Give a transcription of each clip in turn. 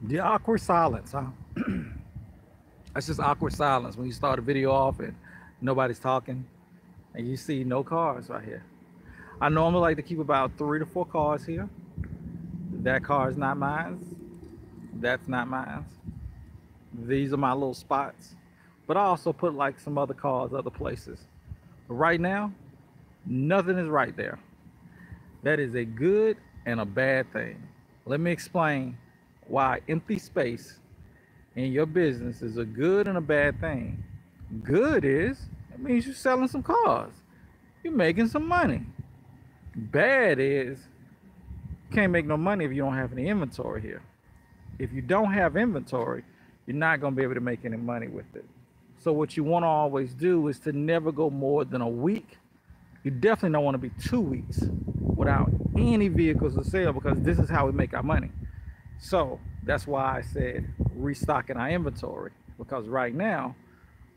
The awkward silence, huh? That's just awkward silence when you start a video off and nobody's talking and you see no cars right here. I normally like to keep about 3 to 4 cars here. That car is not mine. That's not mine. These are my little spots. But I also put like some other cars other places. But right now, nothing is right there. That is a good and a bad thing. Let me explain why empty space in your business is a good and a bad thing. Good is it means you're selling some cars. You're making some money. Bad is you can't make no money if you don't have any inventory here. If you don't have inventory, you're not going to be able to make any money with it. So what you want to always do is to never go more than a week. You definitely don't want to be 2 weeks without any vehicles to sell, because this is how we make our money. So that's why I said restocking our inventory, because right now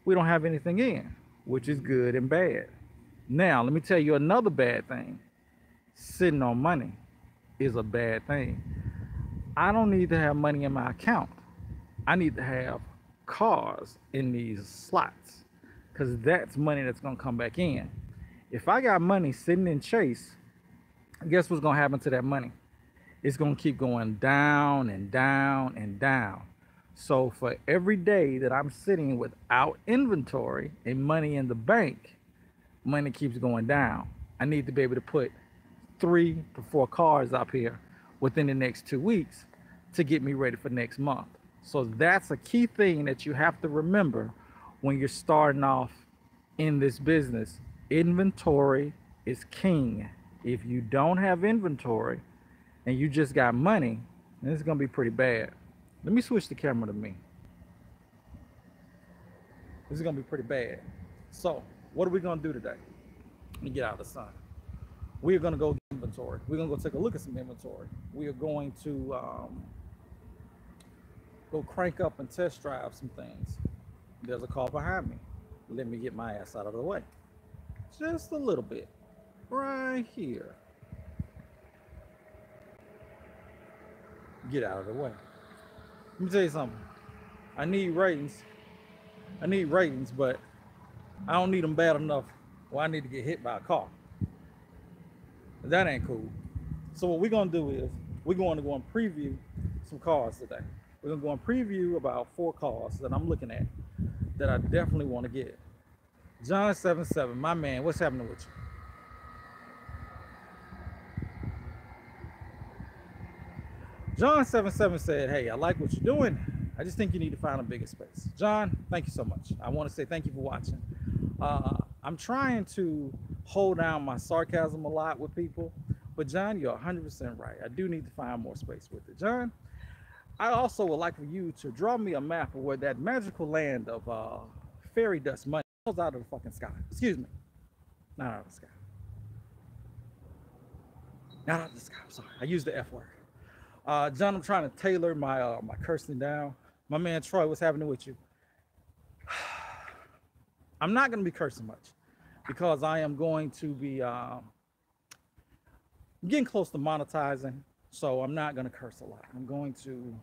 we don't have anything in, which is good and bad. Now, let me tell you another bad thing. Sitting on money is a bad thing. I don't need to have money in my account. I need to have cars in these slots, because that's money that's going to come back in. If I got money sitting in Chase, guess what's going to happen to that money? It's going to keep going down and down and down. So for every day that I'm sitting without inventory and money in the bank, money keeps going down. I need to be able to put 3 to 4 cars up here within the next 2 weeks to get me ready for next month. So that's a key thing that you have to remember when you're starting off in this business. Inventory is king. If you don't have inventory and you just got money, then it's gonna be pretty bad. Let me switch the camera to me. This is gonna be pretty bad. So what are we gonna do today? Let me get out of the sun. We are gonna go get inventory. We're gonna go take a look at some inventory. We are going to go crank up and test drive some things. There's a car behind me. Let me get my ass out of the way. Just a little bit. Right here. Get out of the way. Let me tell you something. I need ratings. I need ratings, but I don't need them bad enough where I need to get hit by a car. That ain't cool. So what we're gonna do is we're going to go and preview some cars today. We're gonna go and preview about 4 cars that I'm looking at that I definitely want to get. John 77, my man, what's happening with you? John 77 said, hey, I like what you're doing. I just think you need to find a bigger space. John, thank you so much. I want to say thank you for watching. I'm trying to hold down my sarcasm a lot with people, but John, you're 100% right. I do need to find more space with it. John, I also would like for you to draw me a map of where that magical land of fairy dust money falls out of the fucking sky. Excuse me. Not out of the sky. Not out of the sky. I'm sorry. I used the F word. John, I'm trying to tailor my cursing down. My man Troy, what's happening with you? I'm not going to be cursing much because I am going to be getting close to monetizing. So I'm not going to curse a lot. I'm going to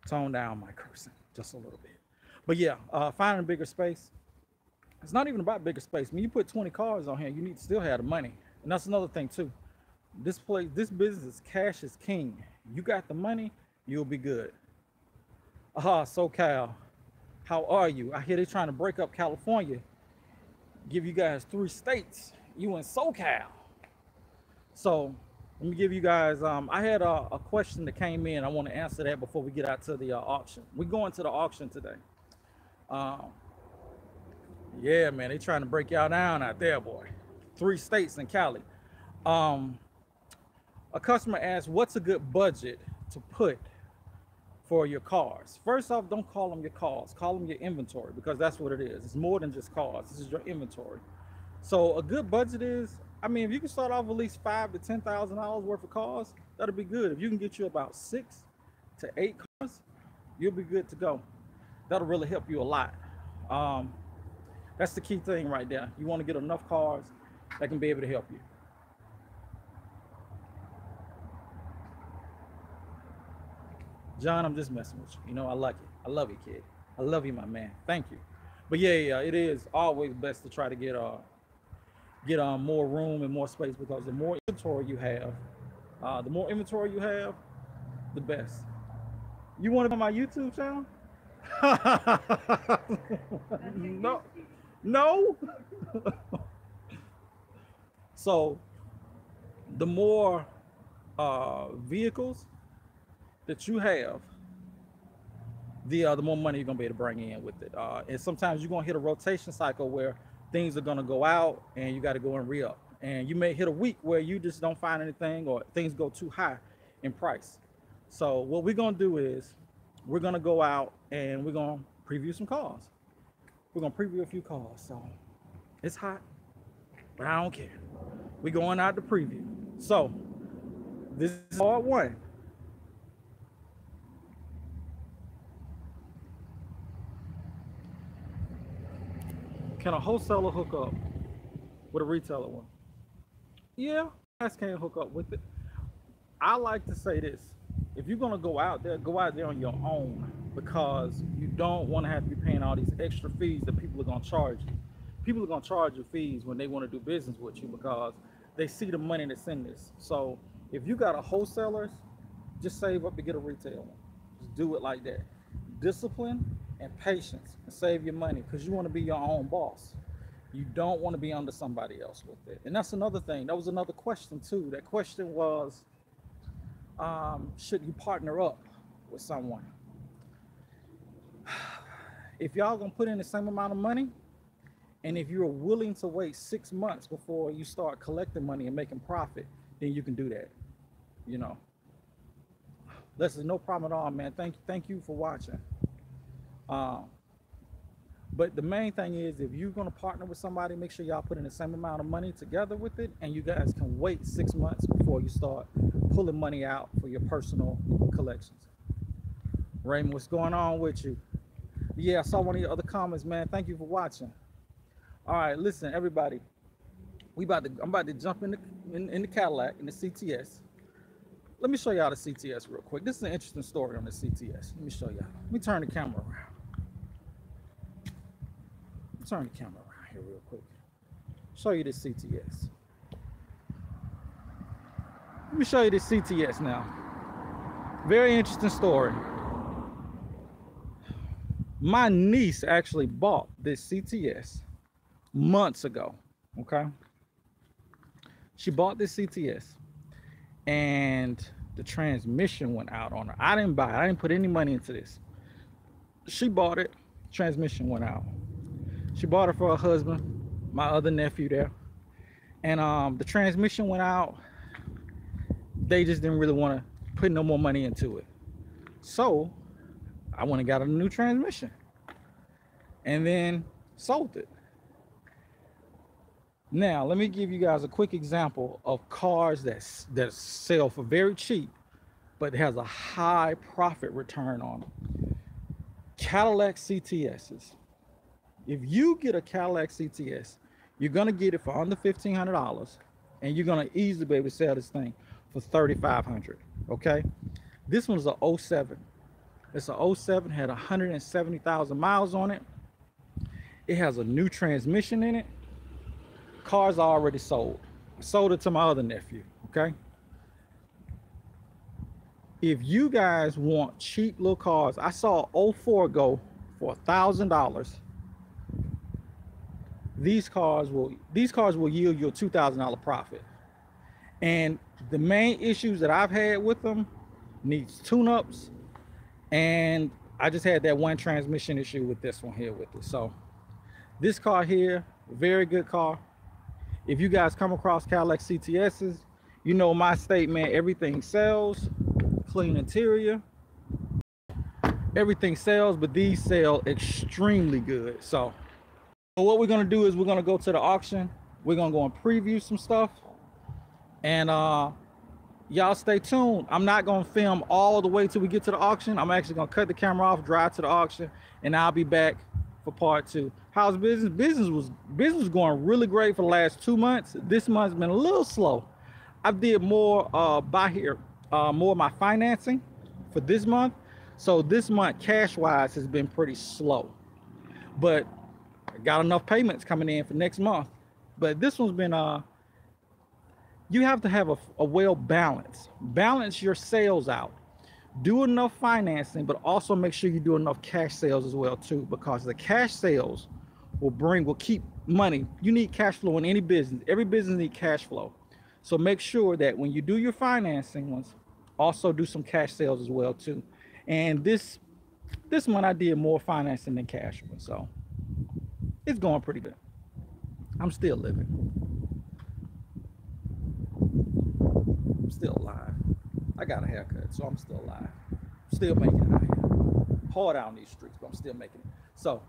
tone down my cursing just a little bit. But yeah, finding a bigger space. It's not even about bigger space. When you put 20 cars on here, you need to still have the money. And that's another thing too. This business, cash is king. You got the money, you'll be good. SoCal, how are you? I hear they're trying to break up California, give you guys 3 states. You in SoCal. So let me give you guys, I had a question that came in. I want to answer that before we get out to the auction. We're going to the auction today. Yeah, man, they trying to break y'all down out there, boy. 3 states in Cali. A customer asked, what's a good budget to put for your cars? First off, don't call them your cars. Call them your inventory, because that's what it is. It's more than just cars. This is your inventory. So a good budget is, I mean, if you can start off with at least $5,000 to $10,000 worth of cars, that'll be good. If you can get you about 6 to 8 cars, you'll be good to go. That'll really help you a lot. That's the key thing right there. You want to get enough cars that can be able to help you. John, I'm just messing with you. You know, I like it. I love you, kid. I love you, my man. Thank you. But yeah, it is always best to try to get more room and more space, because the more inventory you have, the best. You want to be on my YouTube channel? No, no. So the more vehicles that you have, the more money you're gonna be able to bring in with it. And sometimes you're gonna hit a rotation cycle where things are gonna go out and you got to go and re-up. And you may hit a week where you just don't find anything, or things go too high in price. So what we're gonna do is we're gonna go out and we're gonna preview some cars. We're gonna preview a few cars. So it's hot, but I don't care. We're going out to preview. So this is part one. Can a wholesaler hook up with a retailer one? Yeah, guys can't hook up with it. I like to say this: if you're gonna go out there on your own, because you don't want to have to be paying all these extra fees that people are gonna charge you. People are gonna charge you fees when they want to do business with you, because they see the money that's in this. So if you got a wholesaler, just save up to get a retail one. Just do it like that. Discipline and patience, and save your money, because you want to be your own boss. You don't want to be under somebody else with it. And that's another thing. That was another question too. That question was, should you partner up with someone? If y'all gonna put in the same amount of money, and if you're willing to wait 6 months before you start collecting money and making profit, then you can do that. You know, listen, no problem at all, man. Thank you for watching. But the main thing is, if you're gonna partner with somebody, make sure y'all put in the same amount of money together with it, and you guys can wait 6 months before you start pulling money out for your personal collections. Raymond, what's going on with you? Yeah, I saw one of your other comments, man. Thank you for watching. All right, listen, everybody. I'm about to jump in the Cadillac, in the CTS. Let me show y'all the CTS real quick. This is an interesting story on the CTS. Let me show y'all. Let me turn the camera around. Turn the camera around here real quick. Show you this CTS. Let me show you this CTS now. Very interesting story. My niece actually bought this CTS months ago, okay? She bought this CTS and the transmission went out on her. I didn't buy it. I didn't put any money into this. She bought it, transmission went out. She bought it for her husband, my other nephew there. And the transmission went out. They just didn't really want to put no more money into it. So I went and got a new transmission and then sold it. Now, let me give you guys a quick example of cars that sell for very cheap, but has a high profit return on them. Cadillac CTSs. If you get a Cadillac CTS, you're gonna get it for under $1,500, and you're gonna easily be able to sell this thing for $3,500. Okay, this one's a 07. It's a 07, had 170,000 miles on it. It has a new transmission in it. Car's already sold. I sold it to my other nephew. Okay. If you guys want cheap little cars, I saw 04 go for $1,000. These cars will yield you a $2,000 profit. And the main issues that I've had with them needs tune-ups, and I just had that one transmission issue with this one here with it. So this car here, very good car. If you guys come across Cadillac CTSs, you know my statement: everything sells, clean interior, everything sells, but these sell extremely good. So what we're gonna do is we're gonna go to the auction. We're gonna go and preview some stuff, and y'all stay tuned. I'm not gonna film all the way till we get to the auction. I'm actually gonna cut the camera off, drive to the auction, and I'll be back for part two. How's business? Business was going really great for the last 2 months. This month's been a little slow. I did more more of my financing for this month, So this month, cash-wise, has been pretty slow. But I got enough payments coming in for next month. But this one's been you have to have a well balance your sales out, do enough financing, but also make sure you do enough cash sales as well too, because the cash sales will keep money. You need cash flow in any business. Every business needs cash flow. So make sure that when you do your financing ones, also do some cash sales as well too. And this month I did more financing than cash ones, so it's going pretty good. I'm still living. I'm still alive. I got a haircut, so I'm still alive. Still making it out here. Hard out on these streets, but I'm still making it. So,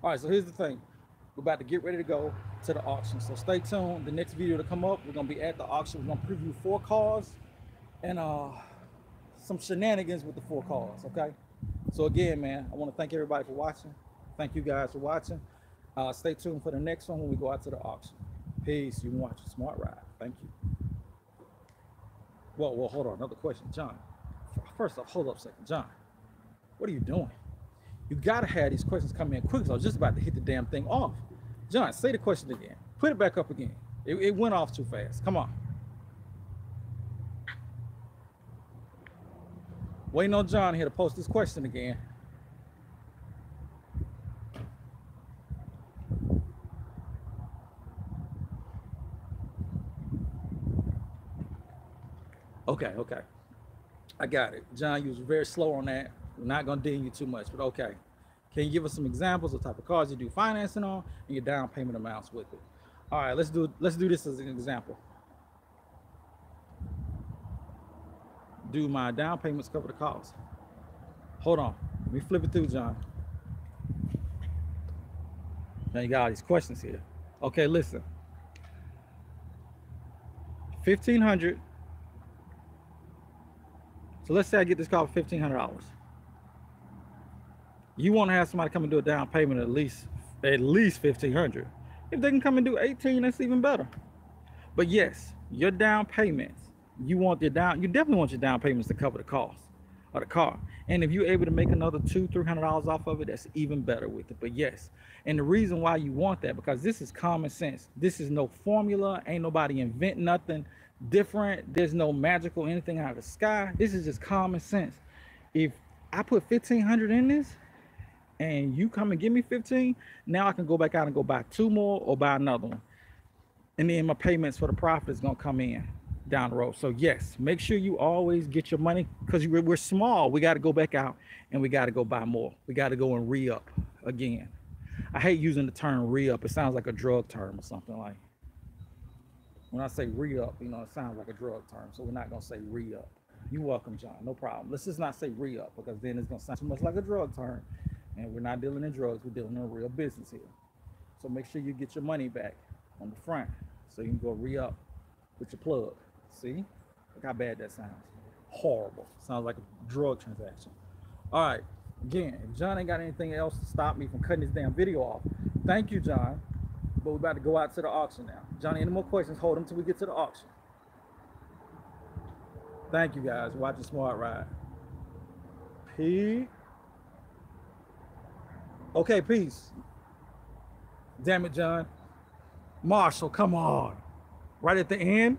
all right, so here's the thing. We're about to get ready to go to the auction. So stay tuned. The next video to come up, we're gonna be at the auction. We're gonna preview 4 cars and some shenanigans with the 4 cars, okay? So again, man, I wanna thank everybody for watching. Thank you guys for watching. Stay tuned for the next one when we go out to the auction. Peace. You can watch a smart ride. Thank you. Well, hold on. Another question, John. First off, hold up a second, John. What are you doing? You gotta have these questions come in quick. So I was just about to hit the damn thing off. John, say the question again. Put it back up again. It went off too fast. Come on. Waiting on John here to post this question again. Okay. I got it. John, you was very slow on that. We're not gonna ding you too much, but okay. Can you give us some examples of type of cars you do financing on and your down payment amounts with it? All right, let's do this as an example. Do my down payments cover the cost? Hold on, let me flip it through, John. Now you got all these questions here. Okay, listen. 1,500. So let's say I get this car for $1,500. You want to have somebody come and do a down payment at least $1,500. If they can come and do 18, that's even better. But yes, your down payments, you definitely want your down payments to cover the cost of the car. And if you're able to make another $200-300 off of it, that's even better with it. But yes, and the reason why you want that, because this is common sense. This is no formula. Ain't nobody invent nothing different. There's no magical anything out of the sky. This is just common sense. If I put $1,500 in this and you come and give me 15, now I can go back out and go buy 2 more or buy another one. And then my payments for the profit is gonna come in down the road. So yes, make sure you always get your money, because we're small. We got to go back out and we got to go buy more. We got to go and re-up again. I hate using the term re-up. It sounds like a drug term or something. Like when I say re-up, you know, it sounds like a drug term. So we're not gonna say re-up. You're welcome, John. No problem. Let's just not say re-up, because then it's gonna sound too much like a drug term. And we're not dealing in drugs. We're dealing in real business here. So make sure you get your money back on the front, so you can go re-up with your plug. See? Look how bad that sounds. Horrible. Sounds like a drug transaction. All right. Again, if John ain't got anything else to stop me from cutting this damn video off, thank you, John. But we're about to go out to the auction now. Johnny, any more questions? Hold them till we get to the auction. Thank you, guys. Watch a smart ride. Peace. Okay, peace. Damn it, John. Marshall, come on. Right at the end.